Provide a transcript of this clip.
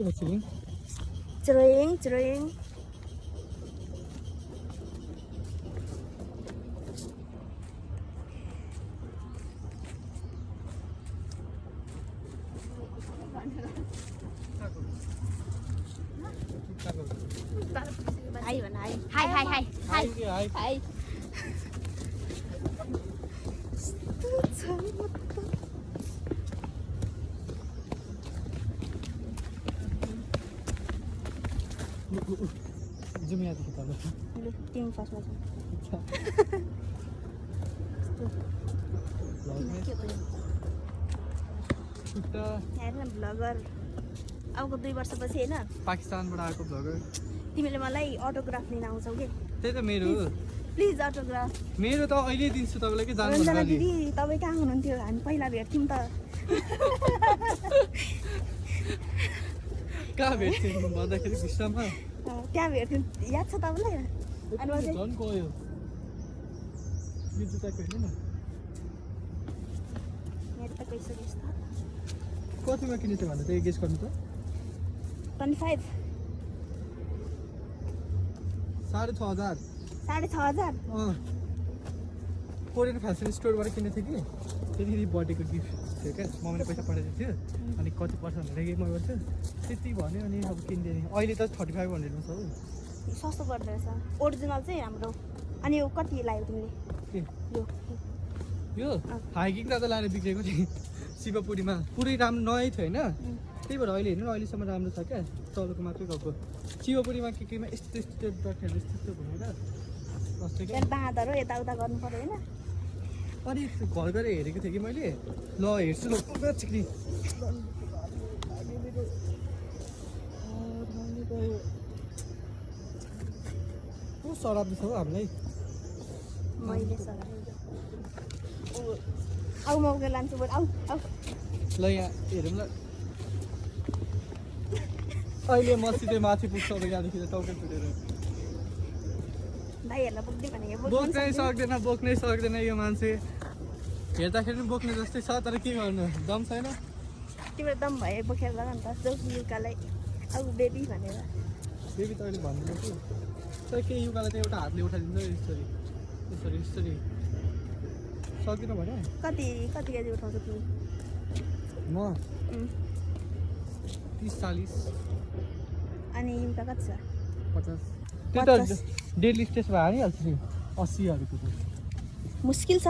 Chring, chring. Hay bạn hay. Hay. Zoom यहाँ देखि तल Lu tim fast macam. हेर्न भ्लगर अबको 2 वर्षपछि हैन पाकिस्तानबाट आएको भ्लगर तिमीले मलाई अटोग्राफ लिन आउँछौ के त्यही त मेरो प्लिज अटोग्राफ मेरो त अहिले दिन्छु तपाईँलाई के जानु रञ्जना दिदी तपाईँ कहाँ हुनुहुन्थ्यो हामी पहिला भेट्थ्यौँ त कहाँ भेट्थ्यौँ भन्दाखेरि विश्वमा त्यहाँ भेट्थ्यौँ याद छ तपाईँलाई अनि अझै झन् गयो यो जुत्ताको हेर्नु न मेरो त गइसक्यो यस्तो कतिमा किनेछ भन्दा चाहिँ गेस गर्नु त 25 6,500 6,500 कोरियन फेसन स्टोरबाट किनेको थिएँ कि त्यतिखेरि बर्थडेको गिफ्ट थियो क्या मम्मीले पैसा पठाइदिएको थियो अनि कति पर्छ भनेर के म गर्छु त्यति भन्यो अनि अब किनिदिएँ नि अहिले त 3500मा छ हौ सस्तो पर्दो रहेछ ओरिजिनल चाहिँ हाम्रो अनि यो कति लाग्यो तिमीले के यो यो हाइकिङ त लाएर बिग्रेको थिएँ शिवपुरीमा पुरै राम्रो नयाँ थियो होइन त्यही भएर अहिले हेर्नु न अहिलेसम्म राम्रो छ क्या तलको मात्रै गएको शिवपुरीमा केमा यस्तो यस्तो डटहरू यस्तो भनेर अस्ति क्या त्यहाँ बाँधहरू यताउता गर्नु पर्यो होइन अनि घर गएर हेरेको थिएँ कि मैले ल हेर्छु ल चिक्री को सराप्नु छ हौ हामीलाई मैले सरायो आऊ मौका लान्छु बरु आऊ आऊ ल यहाँ हेरौँ ल अहिले मसितै माथि पुग्छ अब यहाँदेखि त टाउकै फुटेर भाइहरूलाई बोक्दै भनेको बोक्नै सक्दैन यो मान्छे हेर्दाखेरि पनि बोक्ने जस्तै छ तर के गर्नु दम छैन तिम्रो दम भए बोकेर लग नि त जाऊ युकालाई आऊ बेबी भनेर बेबी त अहिले भन्नु कि तर के युकालाई त एउटा हातले उठाइदिन्छ यसरी यसरी यसरी सक्दिनँ भने कति केजी उठाउँछौ तिमी म 30-40 अनि युका कति छ 50 त्यो त डेली स्टेजमा हानिहाल्छ नि 80हरूको त मुस्किल छ